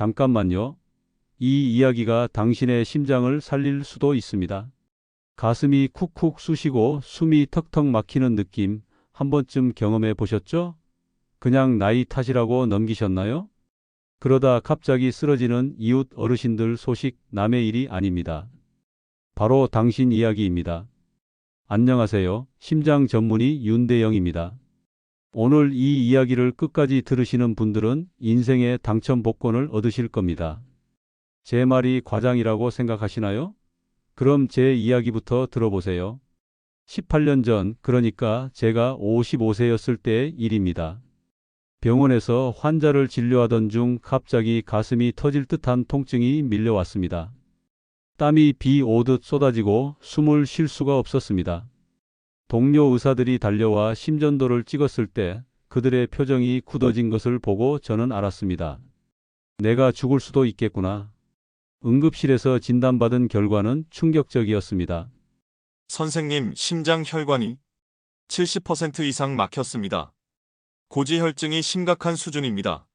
잠깐만요. 이 이야기가 당신의 심장을 살릴 수도 있습니다. 가슴이 쿡쿡 쑤시고 숨이 턱턱 막히는 느낌 한 번쯤 경험해 보셨죠? 그냥 나이 탓이라고 넘기셨나요? 그러다 갑자기 쓰러지는 이웃 어르신들 소식 남의 일이 아닙니다. 바로 당신 이야기입니다. 안녕하세요. 심장 전문의 윤대영입니다. 오늘 이 이야기를 끝까지 들으시는 분들은 인생의 당첨 복권을 얻으실 겁니다. 제 말이 과장이라고 생각하시나요? 그럼 제 이야기부터 들어보세요. 18년 전, 그러니까 제가 55세였을 때의 일입니다. 병원에서 환자를 진료하던 중 갑자기 가슴이 터질 듯한 통증이 밀려왔습니다. 땀이 비 오듯 쏟아지고 숨을 쉴 수가 없었습니다. 동료 의사들이 달려와 심전도를 찍었을 때 그들의 표정이 굳어진 것을 보고 저는 알았습니다. 내가 죽을 수도 있겠구나. 응급실에서 진단받은 결과는 충격적이었습니다. 선생님, 심장 혈관이 70% 이상 막혔습니다. 고지혈증이 심각한 수준입니다.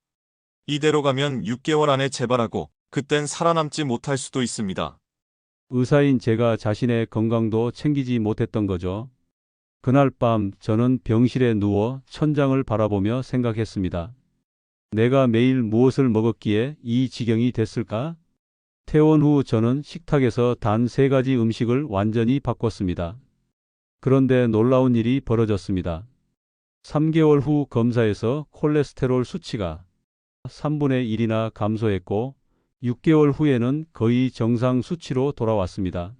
이대로 가면 6개월 안에 재발하고 그땐 살아남지 못할 수도 있습니다. 의사인 제가 자신의 건강도 챙기지 못했던 거죠. 그날 밤 저는 병실에 누워 천장을 바라보며 생각했습니다. 내가 매일 무엇을 먹었기에 이 지경이 됐을까? 퇴원 후 저는 식탁에서 단 3가지 음식을 완전히 바꿨습니다. 그런데 놀라운 일이 벌어졌습니다. 3개월 후 검사에서 콜레스테롤 수치가 3분의 1이나 감소했고 6개월 후에는 거의 정상 수치로 돌아왔습니다.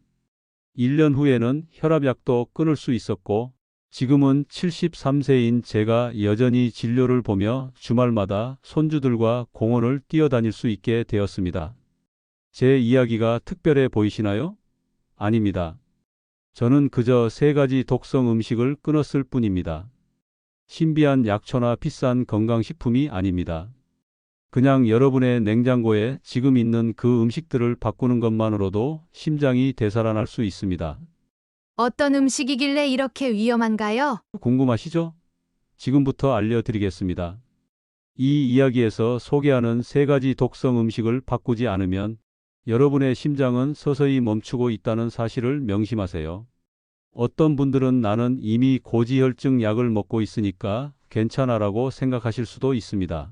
1년 후에는 혈압약도 끊을 수 있었고 지금은 73세인 제가 여전히 진료를 보며 주말마다 손주들과 공원을 뛰어다닐 수 있게 되었습니다. 제 이야기가 특별해 보이시나요? 아닙니다. 저는 그저 3가지 독성 음식을 끊었을 뿐입니다. 신비한 약초나 비싼 건강식품이 아닙니다. 그냥 여러분의 냉장고에 지금 있는 그 음식들을 바꾸는 것만으로도 심장이 되살아날 수 있습니다. 어떤 음식이길래 이렇게 위험한가요? 궁금하시죠? 지금부터 알려드리겠습니다. 이 이야기에서 소개하는 3가지 독성 음식을 바꾸지 않으면 여러분의 심장은 서서히 멈추고 있다는 사실을 명심하세요. 어떤 분들은 나는 이미 고지혈증 약을 먹고 있으니까 괜찮아라고 생각하실 수도 있습니다.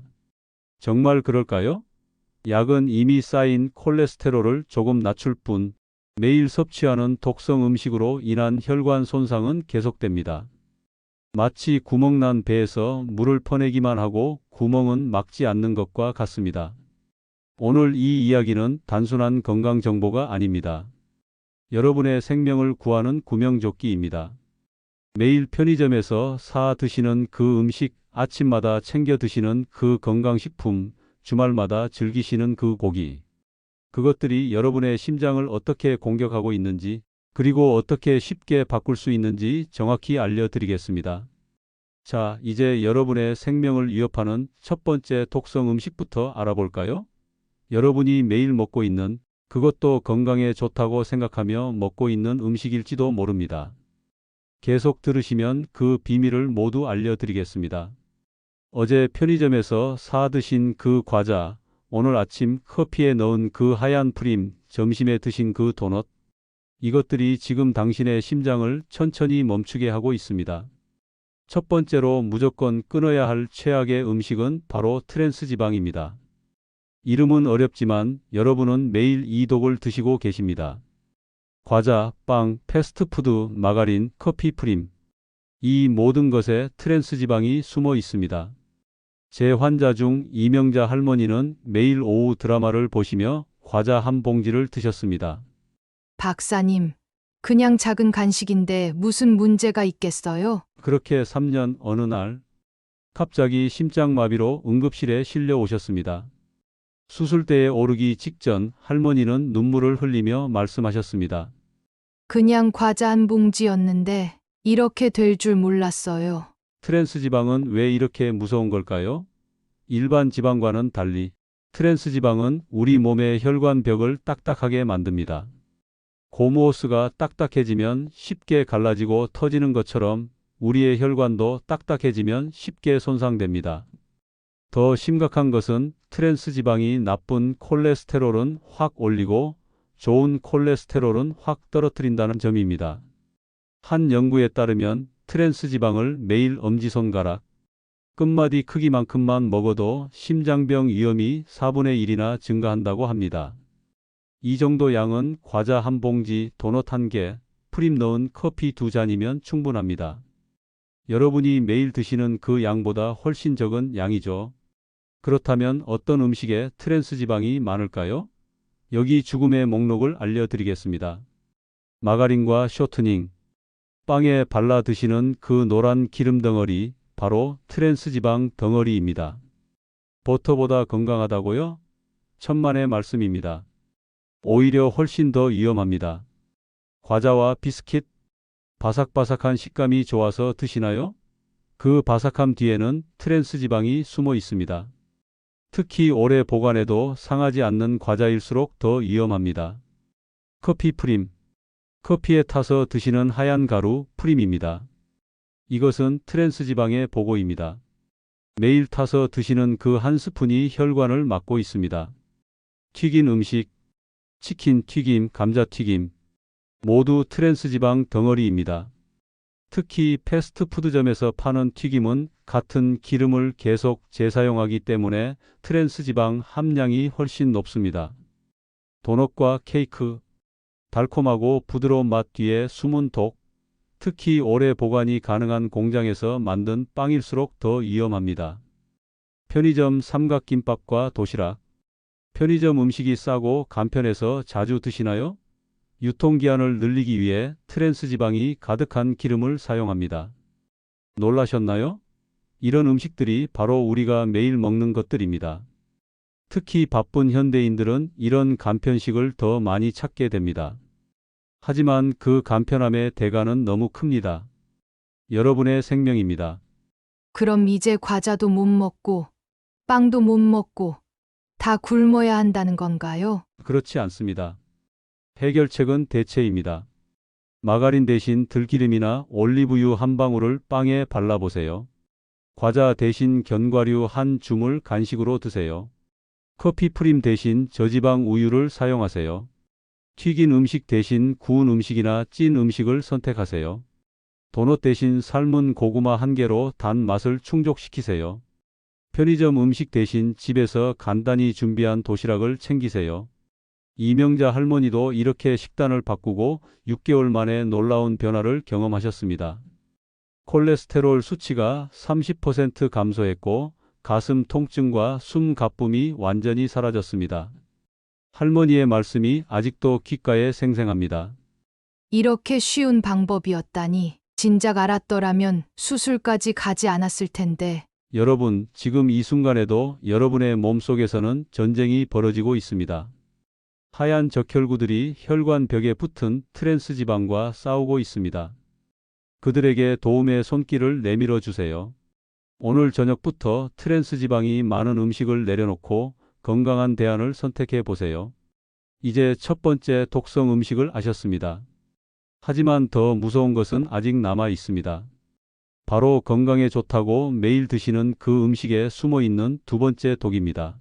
정말 그럴까요? 약은 이미 쌓인 콜레스테롤을 조금 낮출 뿐 매일 섭취하는 독성 음식으로 인한 혈관 손상은 계속됩니다. 마치 구멍난 배에서 물을 퍼내기만 하고 구멍은 막지 않는 것과 같습니다. 오늘 이 이야기는 단순한 건강 정보가 아닙니다. 여러분의 생명을 구하는 구명조끼입니다. 매일 편의점에서 사 드시는 그 음식, 아침마다 챙겨 드시는 그 건강식품, 주말마다 즐기시는 그 고기. 그것들이 여러분의 심장을 어떻게 공격하고 있는지, 그리고 어떻게 쉽게 바꿀 수 있는지 정확히 알려드리겠습니다. 자, 이제 여러분의 생명을 위협하는 첫 번째 독성 음식부터 알아볼까요? 여러분이 매일 먹고 있는, 그것도 건강에 좋다고 생각하며 먹고 있는 음식일지도 모릅니다. 계속 들으시면 그 비밀을 모두 알려드리겠습니다. 어제 편의점에서 사 드신 그 과자, 오늘 아침 커피에 넣은 그 하얀 프림, 점심에 드신 그 도넛, 이것들이 지금 당신의 심장을 천천히 멈추게 하고 있습니다. 첫 번째로 무조건 끊어야 할 최악의 음식은 바로 트랜스지방입니다. 이름은 어렵지만 여러분은 매일 이 독을 드시고 계십니다. 과자, 빵, 패스트푸드, 마가린, 커피 프림. 이 모든 것에 트랜스지방이 숨어 있습니다. 제 환자 중 이명자 할머니는 매일 오후 드라마를 보시며 과자 한 봉지를 드셨습니다. 박사님, 그냥 작은 간식인데 무슨 문제가 있겠어요? 그렇게 3년 어느 날 갑자기 심장마비로 응급실에 실려 오셨습니다. 수술대에 오르기 직전 할머니는 눈물을 흘리며 말씀하셨습니다. 그냥 과자 한 봉지였는데 이렇게 될 줄 몰랐어요. 트랜스지방은 왜 이렇게 무서운 걸까요? 일반 지방과는 달리 트랜스지방은 우리 몸의 혈관벽을 딱딱하게 만듭니다. 고무호스가 딱딱해지면 쉽게 갈라지고 터지는 것처럼 우리의 혈관도 딱딱해지면 쉽게 손상됩니다. 더 심각한 것은 트랜스 지방이 나쁜 콜레스테롤은 확 올리고 좋은 콜레스테롤은 확 떨어뜨린다는 점입니다. 한 연구에 따르면 트랜스 지방을 매일 엄지손가락, 끝마디 크기만큼만 먹어도 심장병 위험이 4분의 1이나 증가한다고 합니다. 이 정도 양은 과자 한 봉지, 도넛 한 개, 프림 넣은 커피 2잔이면 충분합니다. 여러분이 매일 드시는 그 양보다 훨씬 적은 양이죠. 그렇다면 어떤 음식에 트랜스 지방이 많을까요? 여기 죽음의 목록을 알려드리겠습니다. 마가린과 쇼트닝, 빵에 발라 드시는 그 노란 기름 덩어리, 바로 트랜스 지방 덩어리입니다. 버터보다 건강하다고요? 천만의 말씀입니다. 오히려 훨씬 더 위험합니다. 과자와 비스킷, 바삭바삭한 식감이 좋아서 드시나요? 그 바삭함 뒤에는 트랜스 지방이 숨어 있습니다. 특히 오래 보관해도 상하지 않는 과자일수록 더 위험합니다. 커피 프림, 커피에 타서 드시는 하얀 가루 프림입니다. 이것은 트랜스 지방의 보고입니다. 매일 타서 드시는 그 한 스푼이 혈관을 막고 있습니다. 튀긴 음식, 치킨 튀김, 감자 튀김, 모두 트랜스 지방 덩어리입니다. 특히 패스트푸드점에서 파는 튀김은 같은 기름을 계속 재사용하기 때문에 트랜스 지방 함량이 훨씬 높습니다. 도넛과 케이크, 달콤하고 부드러운 맛 뒤에 숨은 독, 특히 오래 보관이 가능한 공장에서 만든 빵일수록 더 위험합니다. 편의점 삼각김밥과 도시락, 편의점 음식이 싸고 간편해서 자주 드시나요? 유통기한을 늘리기 위해 트랜스 지방이 가득한 기름을 사용합니다. 놀라셨나요? 이런 음식들이 바로 우리가 매일 먹는 것들입니다. 특히 바쁜 현대인들은 이런 간편식을 더 많이 찾게 됩니다. 하지만 그 간편함의 대가는 너무 큽니다. 여러분의 생명입니다. 그럼 이제 과자도 못 먹고, 빵도 못 먹고, 다 굶어야 한다는 건가요? 그렇지 않습니다. 해결책은 대체입니다. 마가린 대신 들기름이나 올리브유 한 방울을 빵에 발라보세요. 과자 대신 견과류 한 줌을 간식으로 드세요. 커피 프림 대신 저지방 우유를 사용하세요. 튀긴 음식 대신 구운 음식이나 찐 음식을 선택하세요. 도넛 대신 삶은 고구마 한 개로 단 맛을 충족시키세요. 편의점 음식 대신 집에서 간단히 준비한 도시락을 챙기세요. 이명자 할머니도 이렇게 식단을 바꾸고 6개월 만에 놀라운 변화를 경험하셨습니다. 콜레스테롤 수치가 30% 감소했고 가슴 통증과 숨 가쁨이 완전히 사라졌습니다. 할머니의 말씀이 아직도 귓가에 생생합니다. 이렇게 쉬운 방법이었다니, 진작 알았더라면 수술까지 가지 않았을 텐데. 여러분, 지금 이 순간에도 여러분의 몸속에서는 전쟁이 벌어지고 있습니다. 하얀 적혈구들이 혈관 벽에 붙은 트랜스 지방과 싸우고 있습니다. 그들에게 도움의 손길을 내밀어 주세요. 오늘 저녁부터 트랜스 지방이 많은 음식을 내려놓고 건강한 대안을 선택해 보세요. 이제 첫 번째 독성 음식을 아셨습니다. 하지만 더 무서운 것은 아직 남아 있습니다. 바로 건강에 좋다고 매일 드시는 그 음식에 숨어 있는 두 번째 독입니다.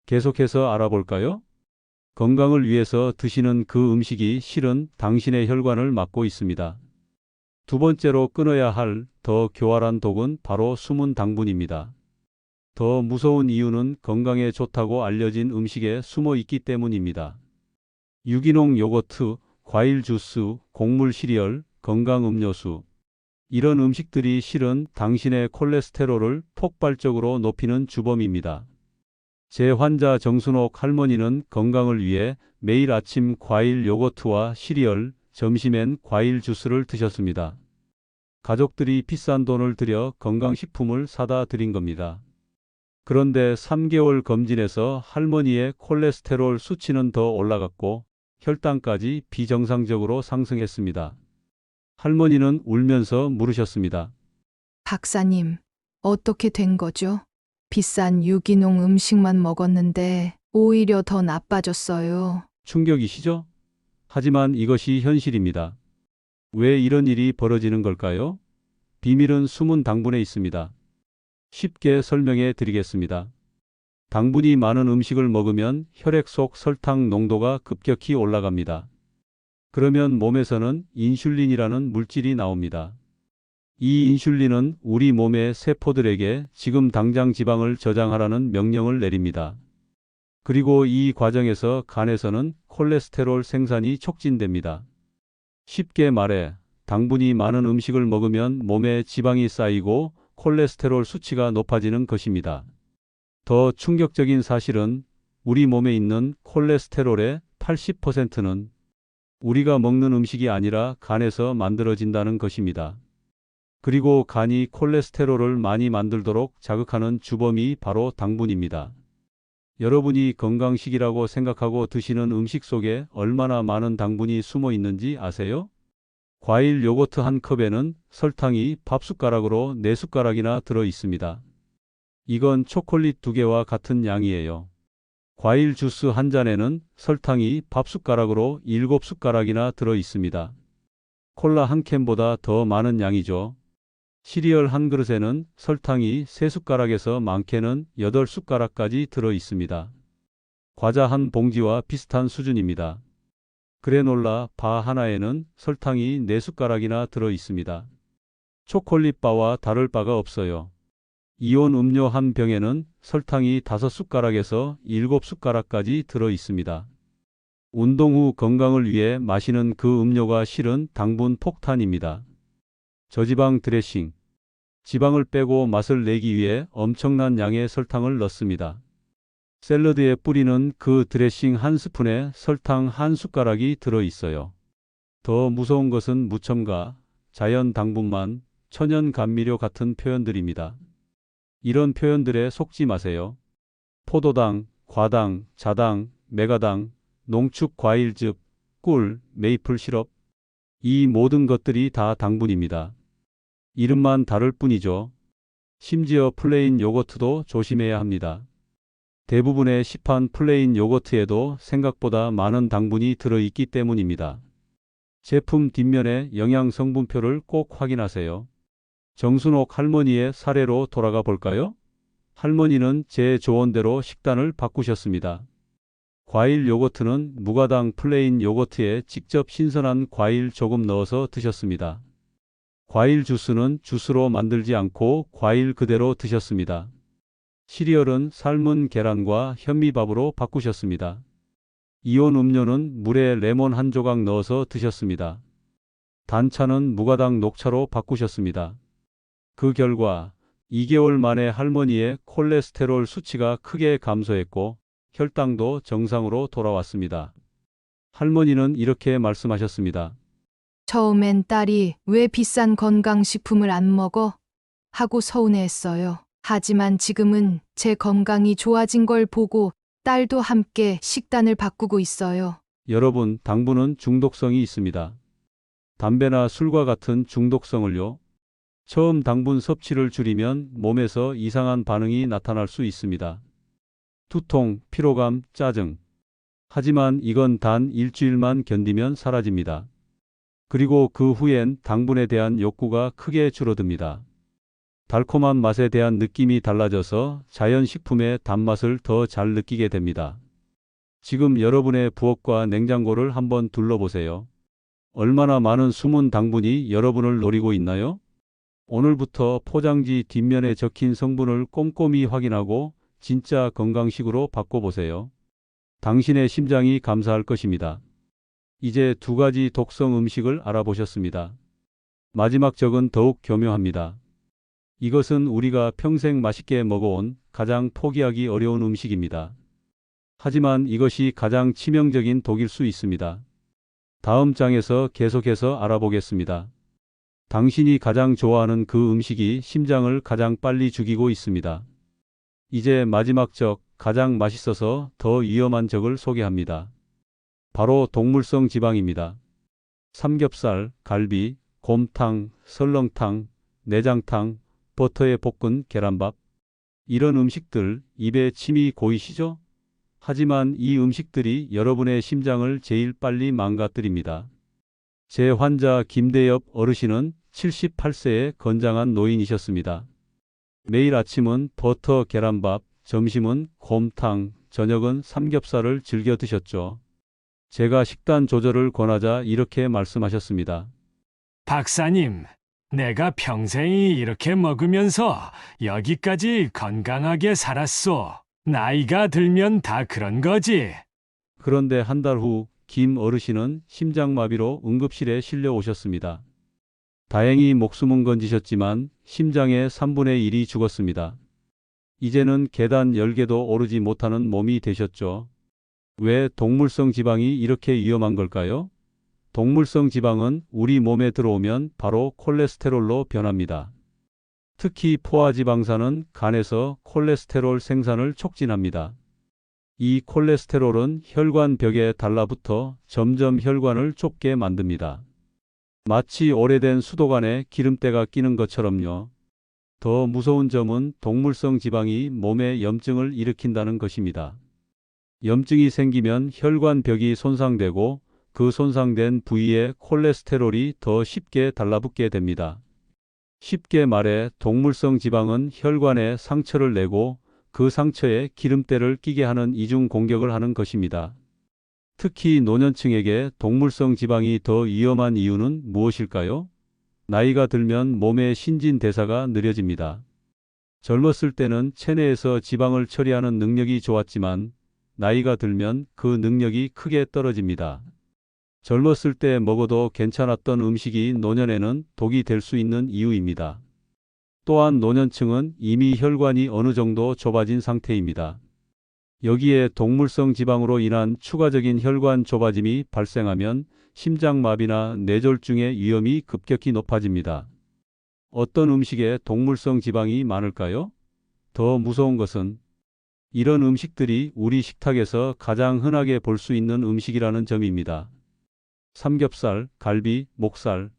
계속해서 알아볼까요? 건강을 위해서 드시는 그 음식이 실은 당신의 혈관을 막고 있습니다. 두 번째로 끊어야 할 더 교활한 독은 바로 숨은 당분입니다. 더 무서운 이유는 건강에 좋다고 알려진 음식에 숨어 있기 때문입니다. 유기농 요거트, 과일 주스, 곡물 시리얼, 건강 음료수. 이런 음식들이 실은 당신의 콜레스테롤을 폭발적으로 높이는 주범입니다. 제 환자 정순옥 할머니는 건강을 위해 매일 아침 과일 요거트와 시리얼, 점심엔 과일 주스를 드셨습니다. 가족들이 비싼 돈을 들여 건강식품을 사다 드린 겁니다. 그런데 3개월 검진에서 할머니의 콜레스테롤 수치는 더 올라갔고 혈당까지 비정상적으로 상승했습니다. 할머니는 울면서 물으셨습니다. 박사님, 어떻게 된 거죠? 비싼 유기농 음식만 먹었는데 오히려 더 나빠졌어요. 충격이시죠? 하지만 이것이 현실입니다. 왜 이런 일이 벌어지는 걸까요? 비밀은 숨은 당분에 있습니다. 쉽게 설명해 드리겠습니다. 당분이 많은 음식을 먹으면 혈액 속 설탕 농도가 급격히 올라갑니다. 그러면 몸에서는 인슐린이라는 물질이 나옵니다. 이 인슐린은 우리 몸의 세포들에게 지금 당장 지방을 저장하라는 명령을 내립니다. 그리고 이 과정에서 간에서는 콜레스테롤 생산이 촉진됩니다. 쉽게 말해 당분이 많은 음식을 먹으면 몸에 지방이 쌓이고 콜레스테롤 수치가 높아지는 것입니다. 더 충격적인 사실은 우리 몸에 있는 콜레스테롤의 80%는 우리가 먹는 음식이 아니라 간에서 만들어진다는 것입니다. 그리고 간이 콜레스테롤을 많이 만들도록 자극하는 주범이 바로 당분입니다. 여러분이 건강식이라고 생각하고 드시는 음식 속에 얼마나 많은 당분이 숨어 있는지 아세요? 과일 요거트 한 컵에는 설탕이 밥숟가락으로 4숟가락이나 들어 있습니다. 이건 초콜릿 2개와 같은 양이에요. 과일 주스 한 잔에는 설탕이 밥숟가락으로 7숟가락이나 들어 있습니다. 콜라 한 캔보다 더 많은 양이죠. 시리얼 한 그릇에는 설탕이 3숟가락에서 많게는 8숟가락까지 들어 있습니다. 과자 한 봉지와 비슷한 수준입니다. 그래놀라 바 하나에는 설탕이 4숟가락이나 들어 있습니다. 초콜릿 바와 다를 바가 없어요. 이온 음료 한 병에는 설탕이 5숟가락에서 7숟가락까지 들어 있습니다. 운동 후 건강을 위해 마시는 그 음료가 실은 당분 폭탄입니다. 저지방 드레싱. 지방을 빼고 맛을 내기 위해 엄청난 양의 설탕을 넣습니다. 샐러드에 뿌리는 그 드레싱 한 스푼에 설탕 한 숟가락이 들어 있어요. 더 무서운 것은 무첨가, 자연 당분만, 천연 감미료 같은 표현들입니다. 이런 표현들에 속지 마세요. 포도당, 과당, 자당, 메가당, 농축 과일즙, 꿀, 메이플 시럽. 이 모든 것들이 다 당분입니다. 이름만 다를 뿐이죠. 심지어 플레인 요거트도 조심해야 합니다. 대부분의 시판 플레인 요거트에도 생각보다 많은 당분이 들어있기 때문입니다. 제품 뒷면의 영양 성분표를 꼭 확인하세요. 정순옥 할머니의 사례로 돌아가 볼까요? 할머니는 제 조언대로 식단을 바꾸셨습니다. 과일 요거트는 무가당 플레인 요거트에 직접 신선한 과일 조금 넣어서 드셨습니다. 과일 주스는 주스로 만들지 않고 과일 그대로 드셨습니다. 시리얼은 삶은 계란과 현미밥으로 바꾸셨습니다. 이온 음료는 물에 레몬 한 조각 넣어서 드셨습니다. 단차는 무가당 녹차로 바꾸셨습니다. 그 결과 2개월 만에 할머니의 콜레스테롤 수치가 크게 감소했고 혈당도 정상으로 돌아왔습니다. 할머니는 이렇게 말씀하셨습니다. 처음엔 딸이 왜 비싼 건강식품을 안 먹어? 하고 서운해했어요. 하지만 지금은 제 건강이 좋아진 걸 보고 딸도 함께 식단을 바꾸고 있어요. 여러분, 당분은 중독성이 있습니다. 담배나 술과 같은 중독성을요. 처음 당분 섭취를 줄이면 몸에서 이상한 반응이 나타날 수 있습니다. 두통, 피로감, 짜증. 하지만 이건 단 일주일만 견디면 사라집니다. 그리고 그 후엔 당분에 대한 욕구가 크게 줄어듭니다. 달콤한 맛에 대한 느낌이 달라져서 자연식품의 단맛을 더 잘 느끼게 됩니다. 지금 여러분의 부엌과 냉장고를 한번 둘러보세요. 얼마나 많은 숨은 당분이 여러분을 노리고 있나요? 오늘부터 포장지 뒷면에 적힌 성분을 꼼꼼히 확인하고 진짜 건강식으로 바꿔보세요. 당신의 심장이 감사할 것입니다. 이제 2가지 독성 음식을 알아보셨습니다. 마지막 적은 더욱 교묘합니다. 이것은 우리가 평생 맛있게 먹어온 가장 포기하기 어려운 음식입니다. 하지만 이것이 가장 치명적인 독일 수 있습니다. 다음 장에서 계속해서 알아보겠습니다. 당신이 가장 좋아하는 그 음식이 심장을 가장 빨리 죽이고 있습니다. 이제 마지막 적, 가장 맛있어서 더 위험한 적을 소개합니다. 바로 동물성 지방입니다. 삼겹살, 갈비, 곰탕, 설렁탕, 내장탕, 버터에 볶은 계란밥. 이런 음식들 입에 침이 고이시죠? 하지만 이 음식들이 여러분의 심장을 제일 빨리 망가뜨립니다. 제 환자 김대엽 어르신은 78세의 건장한 노인이셨습니다. 매일 아침은 버터 계란밥, 점심은 곰탕, 저녁은 삼겹살을 즐겨 드셨죠. 제가 식단 조절을 권하자 이렇게 말씀하셨습니다. 박사님, 내가 평생 이렇게 먹으면서 여기까지 건강하게 살았소. 나이가 들면 다 그런 거지. 그런데 한 달 후 김 어르신은 심장마비로 응급실에 실려 오셨습니다. 다행히 목숨은 건지셨지만 심장의 3분의 1이 죽었습니다. 이제는 계단 10개도 오르지 못하는 몸이 되셨죠. 왜 동물성 지방이 이렇게 위험한 걸까요? 동물성 지방은 우리 몸에 들어오면 바로 콜레스테롤로 변합니다. 특히 포화지방산은 간에서 콜레스테롤 생산을 촉진합니다. 이 콜레스테롤은 혈관 벽에 달라붙어 점점 혈관을 좁게 만듭니다. 마치 오래된 수도관에 기름때가 끼는 것처럼요. 더 무서운 점은 동물성 지방이 몸에 염증을 일으킨다는 것입니다. 염증이 생기면 혈관 벽이 손상되고 그 손상된 부위에 콜레스테롤이 더 쉽게 달라붙게 됩니다. 쉽게 말해 동물성 지방은 혈관에 상처를 내고 그 상처에 기름때를 끼게 하는 이중 공격을 하는 것입니다. 특히 노년층에게 동물성 지방이 더 위험한 이유는 무엇일까요? 나이가 들면 몸의 신진대사가 느려집니다. 젊었을 때는 체내에서 지방을 처리하는 능력이 좋았지만 나이가 들면 그 능력이 크게 떨어집니다. 젊었을 때 먹어도 괜찮았던 음식이 노년에는 독이 될 수 있는 이유입니다. 또한 노년층은 이미 혈관이 어느 정도 좁아진 상태입니다. 여기에 동물성 지방으로 인한 추가적인 혈관 좁아짐이 발생하면 심장마비나 뇌졸중의 위험이 급격히 높아집니다. 어떤 음식에 동물성 지방이 많을까요? 더 무서운 것은 이런 음식들이 우리 식탁에서 가장 흔하게 볼 수 있는 음식이라는 점입니다. 삼겹살, 갈비, 목살,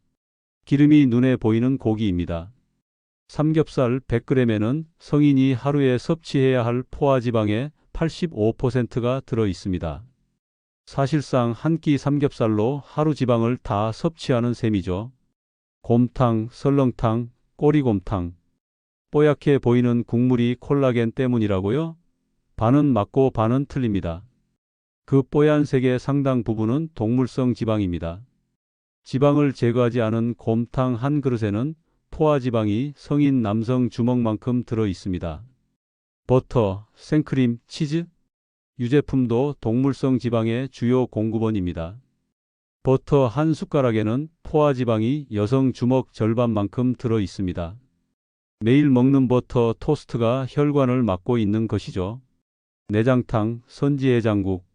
기름이 눈에 보이는 고기입니다. 삼겹살 100g에는 성인이 하루에 섭취해야 할 포화지방의 85%가 들어 있습니다. 사실상 한 끼 삼겹살로 하루 지방을 다 섭취하는 셈이죠. 곰탕, 설렁탕, 꼬리곰탕. 뽀얗게 보이는 국물이 콜라겐 때문이라고요? 반은 맞고 반은 틀립니다. 그 뽀얀색의 상당 부분은 동물성 지방입니다. 지방을 제거하지 않은 곰탕 한 그릇에는 포화지방이 성인 남성 주먹만큼 들어 있습니다. 버터, 생크림, 치즈, 유제품도 동물성 지방의 주요 공급원입니다. 버터 한 숟가락에는 포화지방이 여성 주먹 절반만큼 들어 있습니다. 매일 먹는 버터 토스트가 혈관을 막고 있는 것이죠. 내장탕, 선지해장국.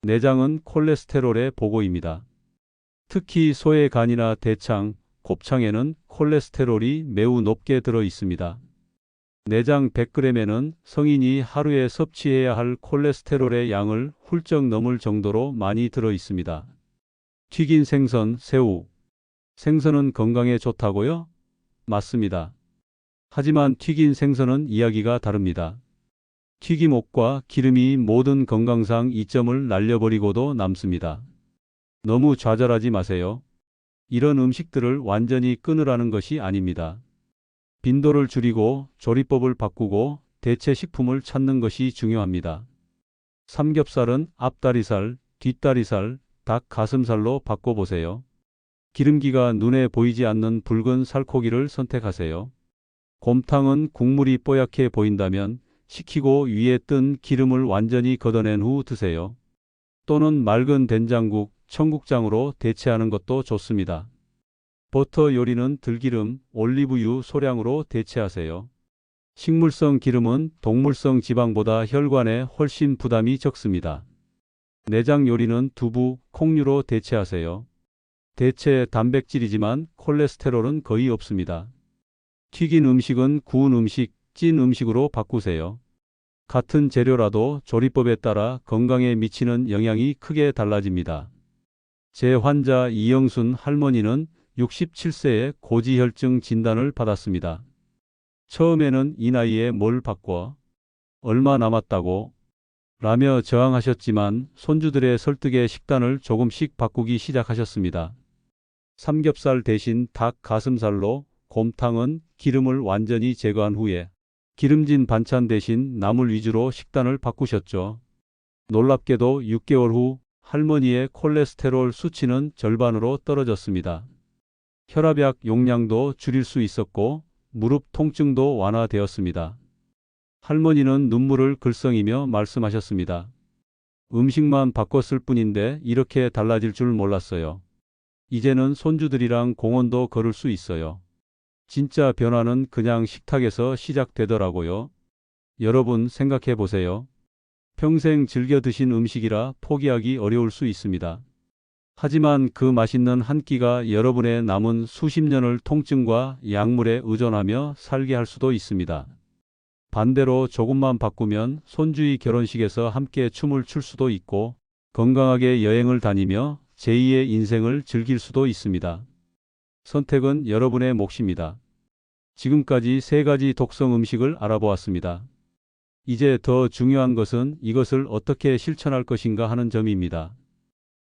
내장은 콜레스테롤의 보고입니다. 특히 소의 간이나 대창, 곱창에는 콜레스테롤이 매우 높게 들어 있습니다. 내장 100g에는 성인이 하루에 섭취해야 할 콜레스테롤의 양을 훌쩍 넘을 정도로 많이 들어 있습니다. 튀긴 생선, 새우. 생선은 건강에 좋다고요? 맞습니다. 하지만 튀긴 생선은 이야기가 다릅니다. 튀김옷과 기름이 모든 건강상 이점을 날려버리고도 남습니다. 너무 좌절하지 마세요. 이런 음식들을 완전히 끊으라는 것이 아닙니다. 빈도를 줄이고 조리법을 바꾸고 대체 식품을 찾는 것이 중요합니다. 삼겹살은 앞다리살, 뒷다리살, 닭 가슴살로 바꿔보세요. 기름기가 눈에 보이지 않는 붉은 살코기를 선택하세요. 곰탕은 국물이 뽀얗게 보인다면 식히고 위에 뜬 기름을 완전히 걷어낸 후 드세요. 또는 맑은 된장국, 청국장으로 대체하는 것도 좋습니다. 버터 요리는 들기름, 올리브유 소량으로 대체하세요. 식물성 기름은 동물성 지방보다 혈관에 훨씬 부담이 적습니다. 내장 요리는 두부, 콩류로 대체하세요. 대체 단백질이지만 콜레스테롤은 거의 없습니다. 튀긴 음식은 구운 음식, 찐 음식으로 바꾸세요. 같은 재료라도 조리법에 따라 건강에 미치는 영향이 크게 달라집니다. 제 환자 이영순 할머니는 67세에 고지혈증 진단을 받았습니다. 처음에는 이 나이에 뭘 바꿔? 얼마 남았다고? 라며 저항하셨지만 손주들의 설득에 식단을 조금씩 바꾸기 시작하셨습니다. 삼겹살 대신 닭 가슴살로, 곰탕은 기름을 완전히 제거한 후에 기름진 반찬 대신 나물 위주로 식단을 바꾸셨죠. 놀랍게도 6개월 후 할머니의 콜레스테롤 수치는 절반으로 떨어졌습니다. 혈압약 용량도 줄일 수 있었고 무릎 통증도 완화되었습니다. 할머니는 눈물을 글썽이며 말씀하셨습니다. 음식만 바꿨을 뿐인데 이렇게 달라질 줄 몰랐어요. 이제는 손주들이랑 공원도 걸을 수 있어요. 진짜 변화는 그냥 식탁에서 시작되더라고요. 여러분 생각해 보세요. 평생 즐겨 드신 음식이라 포기하기 어려울 수 있습니다. 하지만 그 맛있는 한 끼가 여러분의 남은 수십 년을 통증과 약물에 의존하며 살게 할 수도 있습니다. 반대로 조금만 바꾸면 손주의 결혼식에서 함께 춤을 출 수도 있고 건강하게 여행을 다니며 제2의 인생을 즐길 수도 있습니다. 선택은 여러분의 몫입니다. 지금까지 3가지 독성 음식을 알아보았습니다. 이제 더 중요한 것은 이것을 어떻게 실천할 것인가 하는 점입니다.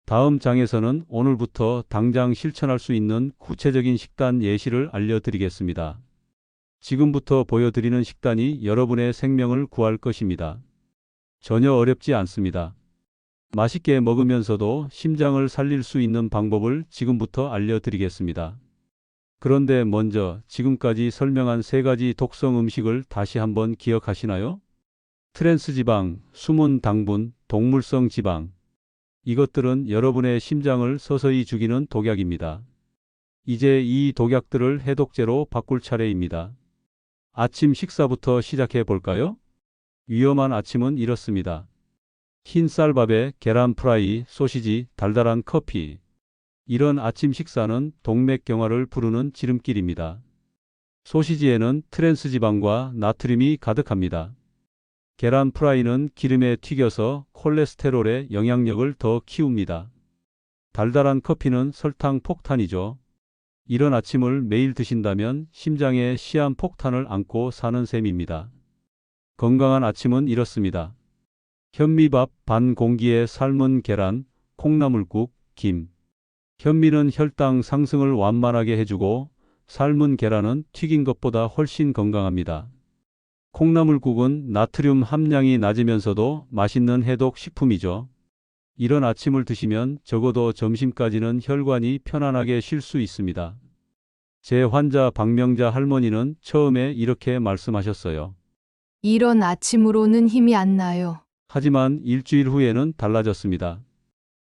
다음 장에서는 오늘부터 당장 실천할 수 있는 구체적인 식단 예시를 알려드리겠습니다. 지금부터 보여드리는 식단이 여러분의 생명을 구할 것입니다. 전혀 어렵지 않습니다. 맛있게 먹으면서도 심장을 살릴 수 있는 방법을 지금부터 알려드리겠습니다. 그런데 먼저 지금까지 설명한 3가지 독성 음식을 다시 한번 기억하시나요? 트랜스지방, 숨은 당분, 동물성 지방. 이것들은 여러분의 심장을 서서히 죽이는 독약입니다. 이제 이 독약들을 해독제로 바꿀 차례입니다. 아침 식사부터 시작해 볼까요? 위험한 아침은 이렇습니다. 흰 쌀밥에 계란 프라이, 소시지, 달달한 커피. 이런 아침 식사는 동맥경화를 부르는 지름길입니다. 소시지에는 트랜스지방과 나트륨이 가득합니다. 계란 프라이는 기름에 튀겨서 콜레스테롤의 영향력을 더 키웁니다. 달달한 커피는 설탕 폭탄이죠. 이런 아침을 매일 드신다면 심장에 시한폭탄을 안고 사는 셈입니다. 건강한 아침은 이렇습니다. 현미밥 반 공기에 삶은 계란, 콩나물국, 김. 현미는 혈당 상승을 완만하게 해주고 삶은 계란은 튀긴 것보다 훨씬 건강합니다. 콩나물국은 나트륨 함량이 낮으면서도 맛있는 해독 식품이죠. 이런 아침을 드시면 적어도 점심까지는 혈관이 편안하게 쉴 수 있습니다. 제 환자 박명자 할머니는 처음에 이렇게 말씀하셨어요. 이런 아침으로는 힘이 안 나요. 하지만 일주일 후에는 달라졌습니다.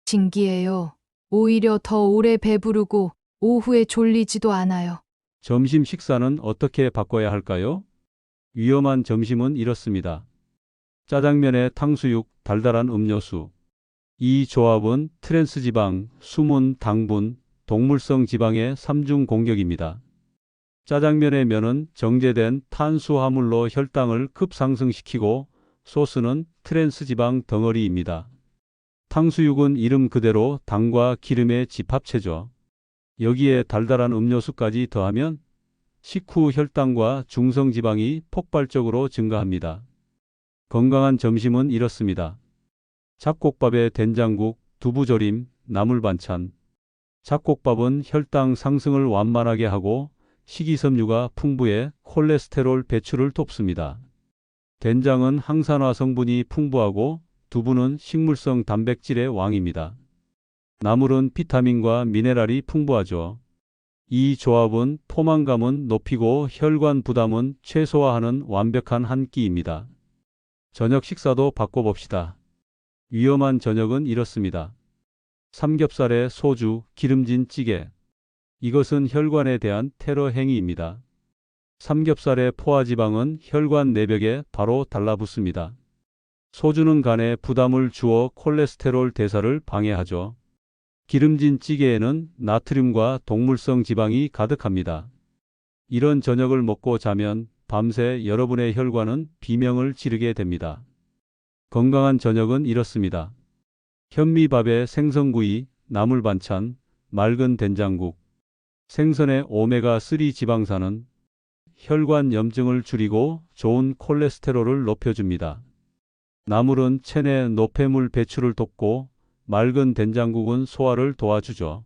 신기해요. 오히려 더 오래 배부르고 오후에 졸리지도 않아요. 점심 식사는 어떻게 바꿔야 할까요? 위험한 점심은 이렇습니다. 짜장면에 탕수육, 달달한 음료수. 이 조합은 트랜스지방, 숨은 당분, 동물성 지방의 3중 공격입니다. 짜장면의 면은 정제된 탄수화물로 혈당을 급상승시키고 소스는 트랜스지방 덩어리입니다. 탕수육은 이름 그대로 당과 기름의 집합체죠. 여기에 달달한 음료수까지 더하면 식후 혈당과 중성지방이 폭발적으로 증가합니다. 건강한 점심은 이렇습니다. 잡곡밥에 된장국, 두부조림, 나물반찬. 잡곡밥은 혈당 상승을 완만하게 하고 식이섬유가 풍부해 콜레스테롤 배출을 돕습니다. 된장은 항산화 성분이 풍부하고 두부는 식물성 단백질의 왕입니다. 나물은 비타민과 미네랄이 풍부하죠. 이 조합은 포만감은 높이고 혈관 부담은 최소화하는 완벽한 한 끼입니다. 저녁 식사도 바꿔봅시다. 위험한 저녁은 이렇습니다. 삼겹살에 소주, 기름진 찌개. 이것은 혈관에 대한 테러 행위입니다. 삼겹살의 포화지방은 혈관 내벽에 바로 달라붙습니다. 소주는 간에 부담을 주어 콜레스테롤 대사를 방해하죠. 기름진 찌개에는 나트륨과 동물성 지방이 가득합니다. 이런 저녁을 먹고 자면 밤새 여러분의 혈관은 비명을 지르게 됩니다. 건강한 저녁은 이렇습니다. 현미밥에 생선구이, 나물 반찬, 맑은 된장국. 생선의 오메가3 지방산은 혈관 염증을 줄이고 좋은 콜레스테롤을 높여줍니다. 나물은 체내 노폐물 배출을 돕고 맑은 된장국은 소화를 도와주죠.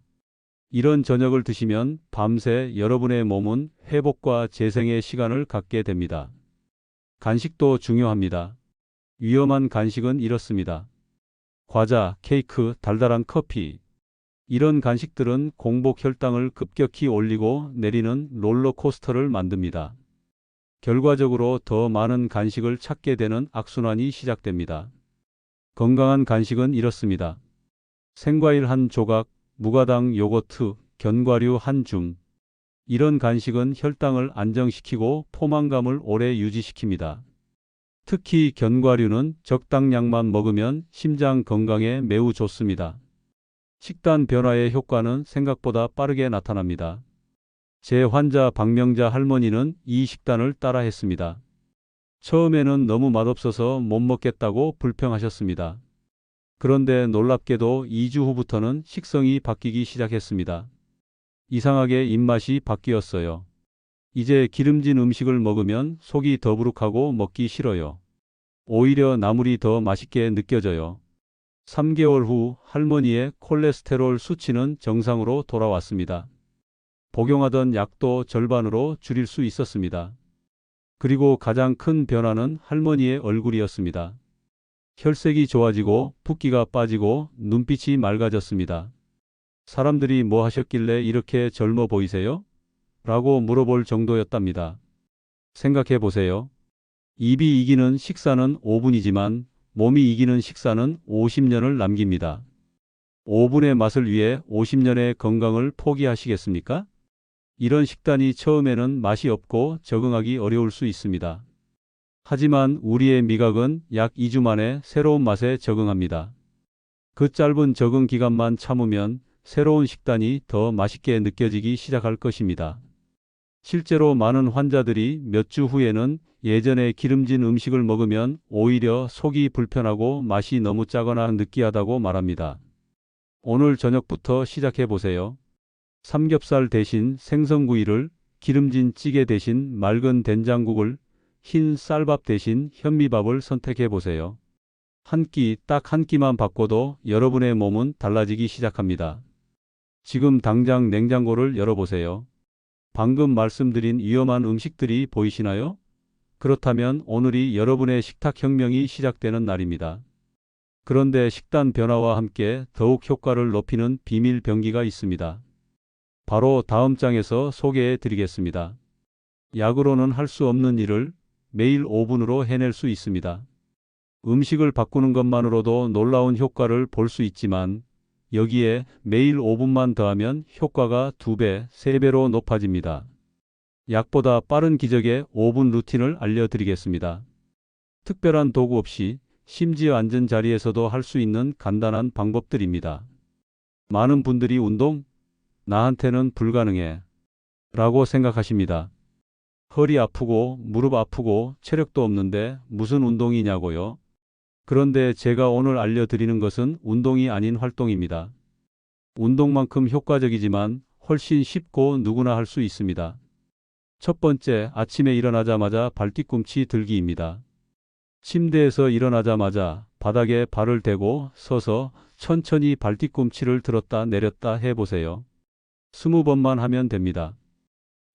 이런 저녁을 드시면 밤새 여러분의 몸은 회복과 재생의 시간을 갖게 됩니다. 간식도 중요합니다. 위험한 간식은 이렇습니다. 과자, 케이크, 달달한 커피. 이런 간식들은 공복 혈당을 급격히 올리고 내리는 롤러코스터를 만듭니다. 결과적으로 더 많은 간식을 찾게 되는 악순환이 시작됩니다. 건강한 간식은 이렇습니다. 생과일 한 조각, 무가당 요거트, 견과류 한 줌. 이런 간식은 혈당을 안정시키고 포만감을 오래 유지시킵니다. 특히 견과류는 적당량만 먹으면 심장 건강에 매우 좋습니다. 식단 변화의 효과는 생각보다 빠르게 나타납니다. 제 환자 박명자 할머니는 이 식단을 따라 했습니다. 처음에는 너무 맛없어서 못 먹겠다고 불평하셨습니다. 그런데 놀랍게도 2주 후부터는 식성이 바뀌기 시작했습니다. 이상하게 입맛이 바뀌었어요. 이제 기름진 음식을 먹으면 속이 더부룩하고 먹기 싫어요. 오히려 나물이 더 맛있게 느껴져요. 3개월 후 할머니의 콜레스테롤 수치는 정상으로 돌아왔습니다. 복용하던 약도 절반으로 줄일 수 있었습니다. 그리고 가장 큰 변화는 할머니의 얼굴이었습니다. 혈색이 좋아지고 붓기가 빠지고 눈빛이 맑아졌습니다. 사람들이 뭐 하셨길래 이렇게 젊어 보이세요? 라고 물어볼 정도였답니다. 생각해 보세요. 입이 이기는 식사는 5분이지만 몸이 이기는 식사는 50년을 남깁니다. 5분의 맛을 위해 50년의 건강을 포기하시겠습니까? 이런 식단이 처음에는 맛이 없고 적응하기 어려울 수 있습니다. 하지만 우리의 미각은 약 2주 만에 새로운 맛에 적응합니다. 그 짧은 적응 기간만 참으면 새로운 식단이 더 맛있게 느껴지기 시작할 것입니다. 실제로 많은 환자들이 몇 주 후에는 예전에 기름진 음식을 먹으면 오히려 속이 불편하고 맛이 너무 짜거나 느끼하다고 말합니다. 오늘 저녁부터 시작해 보세요. 삼겹살 대신 생선구이를, 기름진 찌개 대신 맑은 된장국을, 흰 쌀밥 대신 현미밥을 선택해 보세요. 한 끼, 딱 한 끼만 바꿔도 여러분의 몸은 달라지기 시작합니다. 지금 당장 냉장고를 열어보세요. 방금 말씀드린 위험한 음식들이 보이시나요? 그렇다면 오늘이 여러분의 식탁 혁명이 시작되는 날입니다. 그런데 식단 변화와 함께 더욱 효과를 높이는 비밀 병기가 있습니다. 바로 다음 장에서 소개해 드리겠습니다. 약으로는 할 수 없는 일을 매일 5분으로 해낼 수 있습니다. 음식을 바꾸는 것만으로도 놀라운 효과를 볼 수 있지만 여기에 매일 5분만 더하면 효과가 2배, 3배로 높아집니다. 약보다 빠른 기적의 5분 루틴을 알려드리겠습니다. 특별한 도구 없이 심지어 앉은 자리에서도 할 수 있는 간단한 방법들입니다. 많은 분들이 운동? 나한테는 불가능해. 라고 생각하십니다. 허리 아프고 무릎 아프고 체력도 없는데 무슨 운동이냐고요? 그런데 제가 오늘 알려드리는 것은 운동이 아닌 활동입니다. 운동만큼 효과적이지만 훨씬 쉽고 누구나 할 수 있습니다. 첫 번째, 아침에 일어나자마자 발뒤꿈치 들기입니다. 침대에서 일어나자마자 바닥에 발을 대고 서서 천천히 발뒤꿈치를 들었다 내렸다 해보세요. 20번만 하면 됩니다.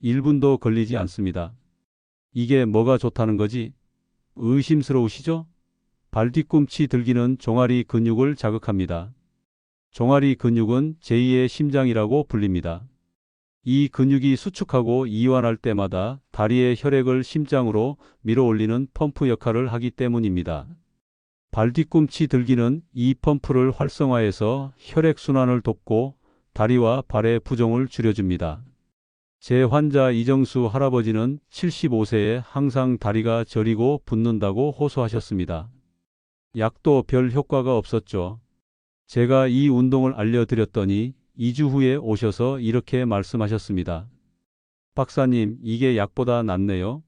1분도 걸리지 않습니다. 이게 뭐가 좋다는 거지? 의심스러우시죠? 발뒤꿈치 들기는 종아리 근육을 자극합니다. 종아리 근육은 제2의 심장이라고 불립니다. 이 근육이 수축하고 이완할 때마다 다리의 혈액을 심장으로 밀어올리는 펌프 역할을 하기 때문입니다. 발뒤꿈치 들기는 이 펌프를 활성화해서 혈액순환을 돕고 다리와 발의 부종을 줄여줍니다. 제 환자 이정수 할아버지는 75세에 항상 다리가 저리고 붓는다고 호소하셨습니다. 약도 별 효과가 없었죠. 제가 이 운동을 알려드렸더니 2주 후에 오셔서 이렇게 말씀하셨습니다. 박사님, 이게 약보다 낫네요.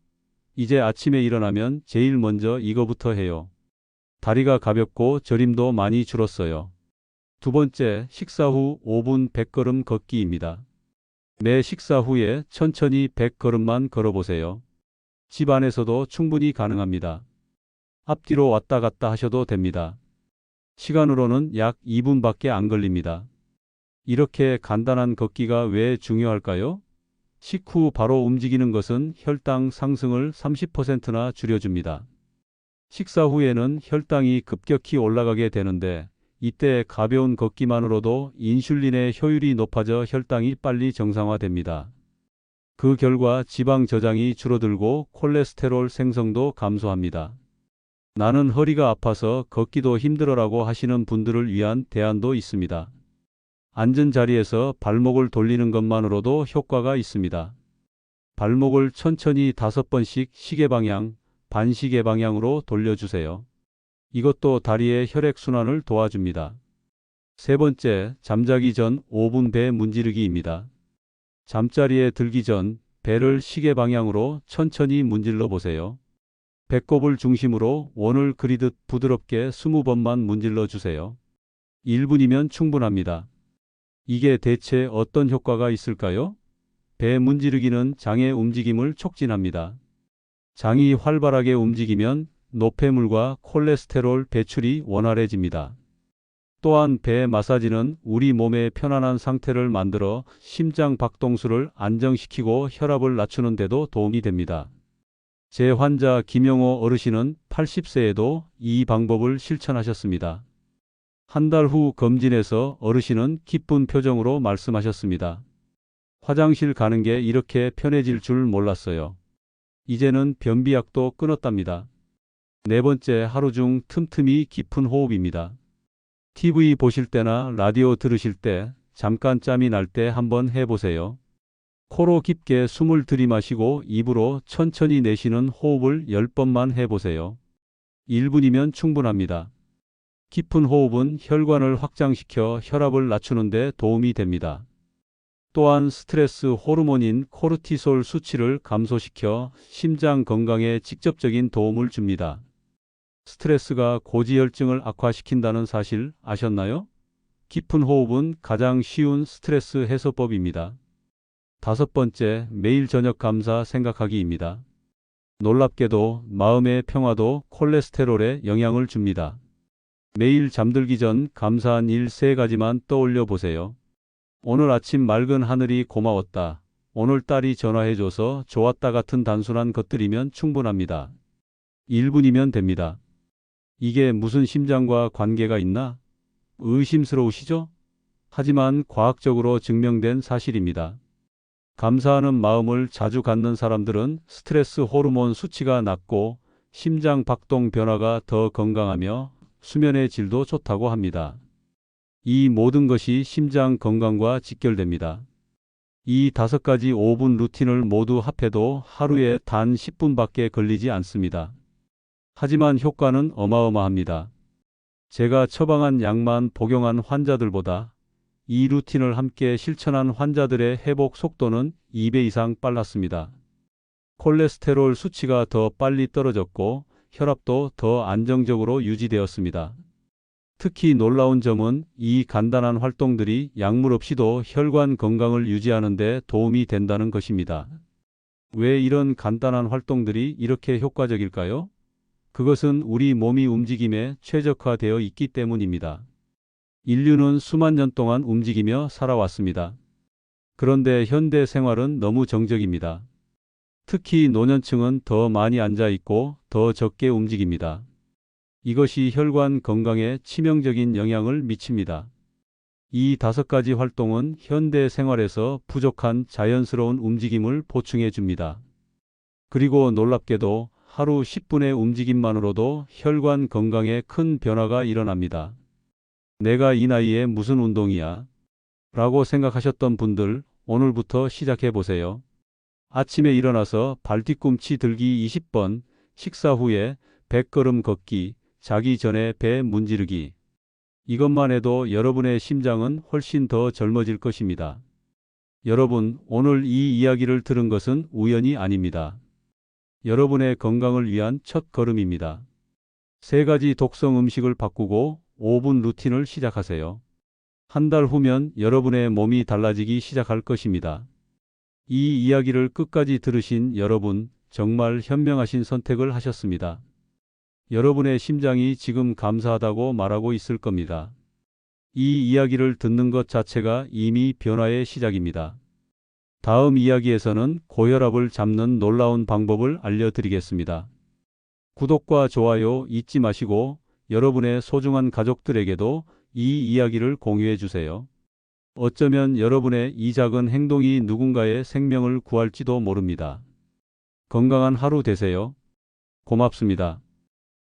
이제 아침에 일어나면 제일 먼저 이거부터 해요. 다리가 가볍고 저림도 많이 줄었어요. 두 번째, 식사 후 5분 100걸음 걷기입니다. 매 식사 후에 천천히 100걸음만 걸어보세요. 집 안에서도 충분히 가능합니다. 앞뒤로 왔다 갔다 하셔도 됩니다. 시간으로는 약 2분밖에 안 걸립니다. 이렇게 간단한 걷기가 왜 중요할까요? 식후 바로 움직이는 것은 혈당 상승을 30%나 줄여줍니다. 식사 후에는 혈당이 급격히 올라가게 되는데 이때 가벼운 걷기만으로도 인슐린의 효율이 높아져 혈당이 빨리 정상화됩니다. 그 결과 지방 저장이 줄어들고 콜레스테롤 생성도 감소합니다. 나는 허리가 아파서 걷기도 힘들어라고 하시는 분들을 위한 대안도 있습니다. 앉은 자리에서 발목을 돌리는 것만으로도 효과가 있습니다. 발목을 천천히 5번씩 시계 방향, 반시계 방향으로 돌려주세요. 이것도 다리의 혈액순환을 도와줍니다. 세 번째, 잠자기 전 5분 배 문지르기입니다. 잠자리에 들기 전 배를 시계 방향으로 천천히 문질러 보세요. 배꼽을 중심으로 원을 그리듯 부드럽게 20번만 문질러 주세요. 1분이면 충분합니다. 이게 대체 어떤 효과가 있을까요? 배 문지르기는 장의 움직임을 촉진합니다. 장이 활발하게 움직이면 노폐물과 콜레스테롤 배출이 원활해집니다. 또한 배 마사지는 우리 몸의 편안한 상태를 만들어 심장 박동수를 안정시키고 혈압을 낮추는 데도 도움이 됩니다. 제 환자 김영호 어르신은 80세에도 이 방법을 실천하셨습니다. 한 달 후 검진에서 어르신은 기쁜 표정으로 말씀하셨습니다. 화장실 가는 게 이렇게 편해질 줄 몰랐어요. 이제는 변비약도 끊었답니다. 네 번째, 하루 중 틈틈이 깊은 호흡입니다. TV 보실 때나 라디오 들으실 때, 잠깐 짬이 날 때 한번 해보세요. 코로 깊게 숨을 들이마시고 입으로 천천히 내쉬는 호흡을 10번만 해보세요. 1분이면 충분합니다. 깊은 호흡은 혈관을 확장시켜 혈압을 낮추는 데 도움이 됩니다. 또한 스트레스 호르몬인 코르티솔 수치를 감소시켜 심장 건강에 직접적인 도움을 줍니다. 스트레스가 고지혈증을 악화시킨다는 사실 아셨나요? 깊은 호흡은 가장 쉬운 스트레스 해소법입니다. 5번째, 매일 저녁 감사 생각하기입니다. 놀랍게도 마음의 평화도 콜레스테롤에 영향을 줍니다. 매일 잠들기 전 감사한 일 3가지만 떠올려 보세요. 오늘 아침 맑은 하늘이 고마웠다. 오늘 딸이 전화해줘서 좋았다 같은 단순한 것들이면 충분합니다. 1분이면 됩니다. 이게 무슨 심장과 관계가 있나? 의심스러우시죠? 하지만 과학적으로 증명된 사실입니다. 감사하는 마음을 자주 갖는 사람들은 스트레스 호르몬 수치가 낮고 심장 박동 변화가 더 건강하며 수면의 질도 좋다고 합니다. 이 모든 것이 심장 건강과 직결됩니다. 이 5가지 5분 루틴을 모두 합해도 하루에 단 10분밖에 걸리지 않습니다. 하지만 효과는 어마어마합니다. 제가 처방한 약만 복용한 환자들보다 이 루틴을 함께 실천한 환자들의 회복 속도는 2배 이상 빨랐습니다. 콜레스테롤 수치가 더 빨리 떨어졌고 혈압도 더 안정적으로 유지되었습니다. 특히 놀라운 점은 이 간단한 활동들이 약물 없이도 혈관 건강을 유지하는 데 도움이 된다는 것입니다. 왜 이런 간단한 활동들이 이렇게 효과적일까요? 그것은 우리 몸이 움직임에 최적화되어 있기 때문입니다. 인류는 수만 년 동안 움직이며 살아왔습니다. 그런데 현대 생활은 너무 정적입니다. 특히 노년층은 더 많이 앉아 있고 더 적게 움직입니다. 이것이 혈관 건강에 치명적인 영향을 미칩니다. 이 5가지 활동은 현대 생활에서 부족한 자연스러운 움직임을 보충해 줍니다. 그리고 놀랍게도 하루 10분의 움직임만으로도 혈관 건강에 큰 변화가 일어납니다. 내가 이 나이에 무슨 운동이야? 라고 생각하셨던 분들, 오늘부터 시작해 보세요. 아침에 일어나서 발뒤꿈치 들기 20번, 식사 후에 100걸음 걷기, 자기 전에 배 문지르기. 이것만 해도 여러분의 심장은 훨씬 더 젊어질 것입니다. 여러분, 오늘 이 이야기를 들은 것은 우연이 아닙니다. 여러분의 건강을 위한 첫 걸음입니다. 3가지 독성 음식을 바꾸고 5분 루틴을 시작하세요. 한 달 후면 여러분의 몸이 달라지기 시작할 것입니다. 이 이야기를 끝까지 들으신 여러분, 정말 현명하신 선택을 하셨습니다. 여러분의 심장이 지금 감사하다고 말하고 있을 겁니다. 이 이야기를 듣는 것 자체가 이미 변화의 시작입니다. 다음 이야기에서는 고혈압을 잡는 놀라운 방법을 알려드리겠습니다. 구독과 좋아요 잊지 마시고 여러분의 소중한 가족들에게도 이 이야기를 공유해 주세요. 어쩌면 여러분의 이 작은 행동이 누군가의 생명을 구할지도 모릅니다. 건강한 하루 되세요. 고맙습니다.